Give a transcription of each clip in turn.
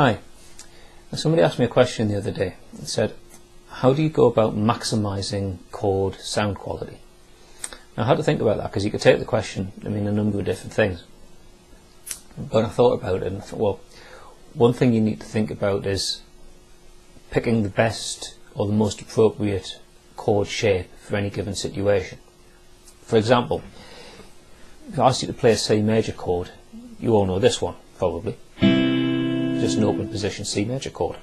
Hi. Somebody asked me a question the other day and said, how do you go about maximising chord sound quality? Now, I had to think about that because you could take the question, a number of different things. But I thought about it and I thought, well, one thing you need to think about is picking the best or the most appropriate chord shape for any given situation. For example, if I asked you to play a C major chord, you all know this one, probably. Just an open position C major chord.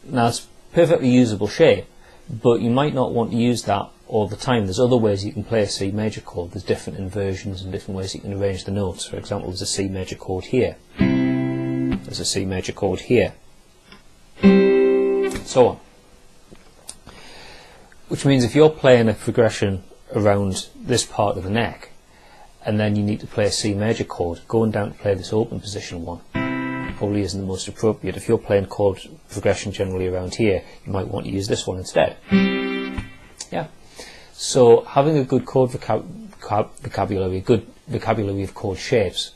Now it's a perfectly usable shape, but you might not want to use that all the time. There's other ways you can play a C major chord. There's different inversions and different ways you can arrange the notes. For example, there's a C major chord here. There's a C major chord here. So on. Which means if you're playing a progression around this part of the neck, and then you need to play a C major chord, going down to play this open position one probably isn't the most appropriate. If you're playing chord progression generally around here, you might want to use this one instead. Yeah. So having a good chord vocabulary, a good vocabulary of chord shapes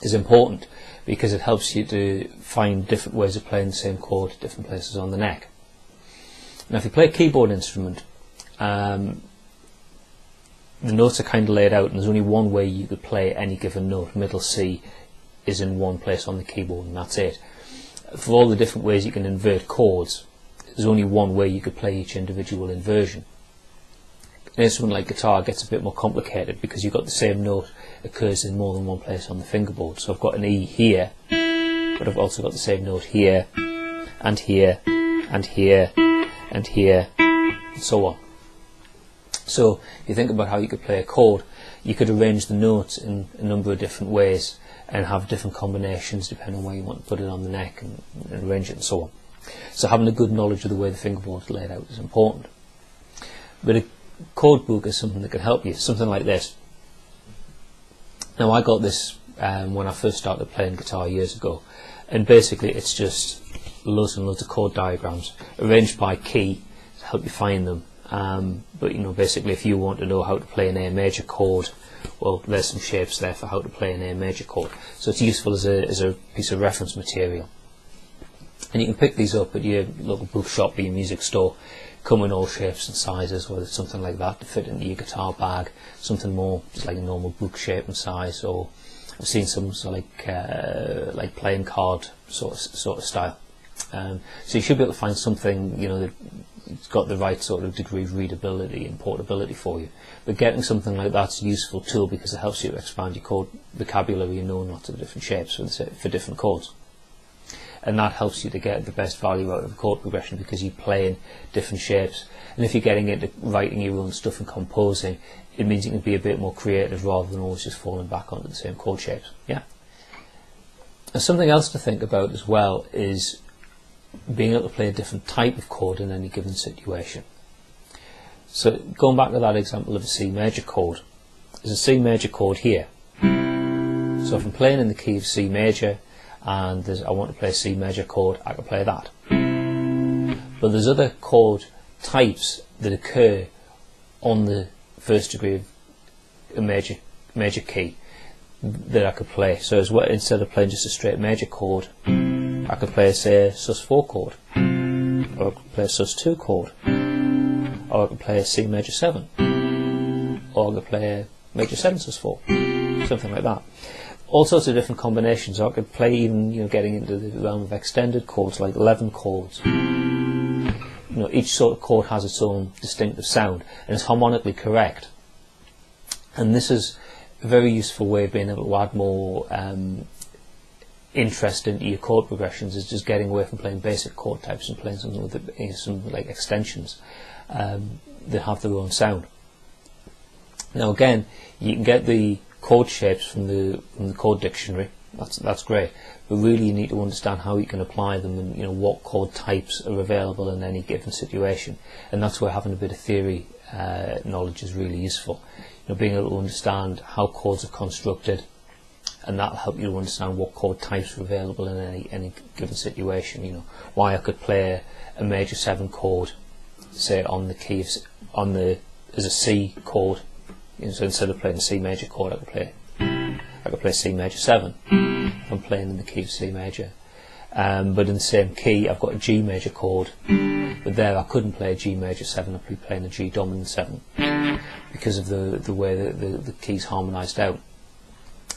is important because it helps you to find different ways of playing the same chord at different places on the neck. Now if you play a keyboard instrument, the notes are kind of laid out and there's only one way you could play any given note. Middle C is in one place on the keyboard and that's it. For all the different ways you can invert chords, there's only one way you could play each individual inversion. An instrument like guitar gets a bit more complicated because you've got the same note occurs in more than one place on the fingerboard. So I've got an E here, but I've also got the same note here, and here, and here, and here, and so on. So if you think about how you could play a chord, you could arrange the notes in a number of different ways and have different combinations depending on where you want to put it on the neck and arrange it and so on. So having a good knowledge of the way the fingerboard is laid out is important. But a chord book is something that can help you, something like this. Now I got this when I first started playing guitar years ago, and basically it's just loads and loads of chord diagrams arranged by key to help you find them. But basically if you want to know how to play an A major chord, well, there's some shapes there for how to play an A major chord. So it's useful as a piece of reference material. And you can pick these up at your local bookshop or your music store. Come in all shapes and sizes, whether it's something like that to fit into your guitar bag, something more just like a normal book shape and size, or I've seen some sort of like playing card sort of style. So you should be able to find something that's got the right sort of degree of readability and portability for you. But getting something like that's a useful tool because it helps you to expand your chord vocabulary and know lots of different shapes for different chords. And that helps you to get the best value out of a chord progression because you play in different shapes. And if you're getting into writing your own stuff and composing, it means you can be a bit more creative rather than always just falling back onto the same chord shapes. Yeah. And something else to think about as well is being able to play a different type of chord in any given situation. So going back to that example of a C major chord, there's a C major chord here. So if I'm playing in the key of C major and I want to play a C major chord, I can play that. But there's other chord types that occur on the first degree of a major key that I could play. So instead of playing just a straight major chord, I could play, say, a sus4 chord, or I could play a sus2 chord, or I could play a C major 7, or I could play a major 7 sus4, something like that. All sorts of different combinations. Or I could play even, getting into the realm of extended chords like 11 chords. Each sort of chord has its own distinctive sound and is harmonically correct. And this is a very useful way of being able to add more interest into your chord progressions, is just getting away from playing basic chord types and playing something with some like extensions that have their own sound. Now again, you can get the chord shapes from the Chord Dictionary. That's great, but really you need to understand how you can apply them and what chord types are available in any given situation. And that's where having a bit of theory knowledge is really useful. Being able to understand how chords are constructed, and that'll help you to understand what chord types are available in any given situation. Why I could play a major 7 chord, say on the key as a C chord. So instead of playing a C major chord, I could play I could play C major 7 if I'm playing in the key of C major. But in the same key I've got a G major chord, but there I couldn't play a G major 7, I'd be playing a G dominant 7 because of the way the keys harmonised out.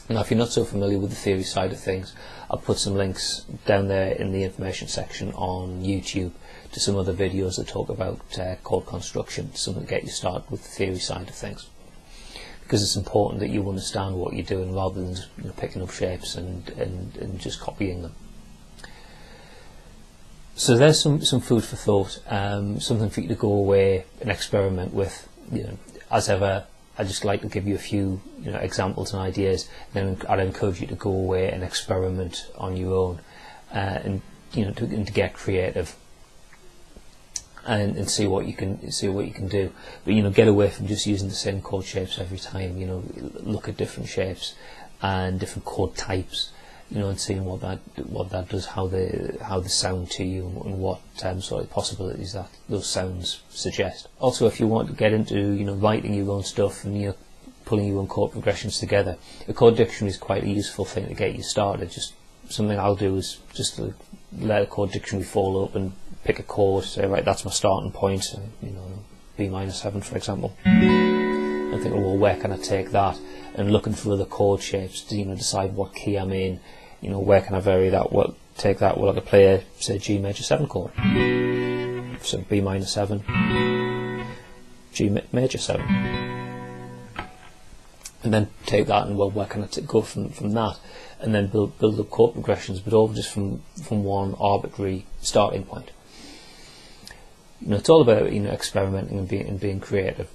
Now if you're not so familiar with the theory side of things, I'll put some links down there in the information section on YouTube to some other videos that talk about chord construction, something to get you started with the theory side of things, because it's important that you understand what you're doing rather than just, picking up shapes and just copying them. So there's some food for thought, something for you to go away and experiment with. As ever, I just like to give you a few examples and ideas, then I'd encourage you to go away and experiment on your own, and to get creative and see what you can do. But get away from just using the same chord shapes every time. Look at different shapes and different chord types, and seeing what that does, how they sound to you, and what sort of possibilities that those sounds suggest. Also, if you want to get into writing your own stuff and pulling your own chord progressions together, a chord dictionary is quite a useful thing to get you started. Just something I'll do is just to let a chord dictionary fall open, pick a chord, say right, that's my starting point, B minor 7 for example, and think, well, where can I take that? And looking for other chord shapes to decide what key I'm in. Where can I vary that? Well, take that. Well, I could play say G major 7 chord, so B minor 7, G major 7, and then take that and, well, where can I go from that? And then build up chord progressions, but all just from one arbitrary starting point. It's all about experimenting and being creative.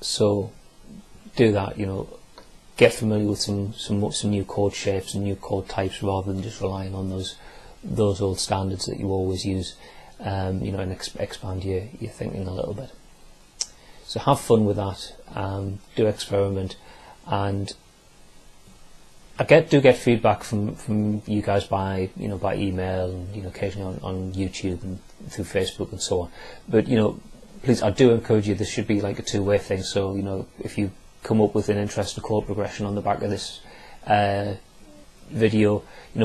So do that. Get familiar with some new chord shapes and new chord types rather than just relying on those old standards that you always use. And expand your thinking a little bit. So have fun with that. Do experiment, and I do get feedback from you guys by by email and occasionally on YouTube and through Facebook and so on. But please, I do encourage you. This should be like a two-way thing. So if you come up with an interesting chord progression on the back of this video,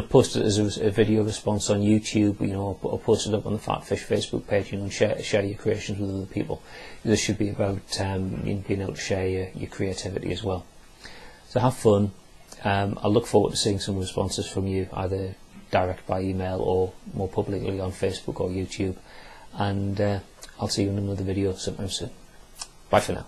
post it as a video response on YouTube, or post it up on the PhatPhish Facebook page, and share your creations with other people. This should be about being able to share your creativity as well. So have fun. I look forward to seeing some responses from you, either direct by email or more publicly on Facebook or YouTube, and I'll see you in another video sometime soon. Bye for now.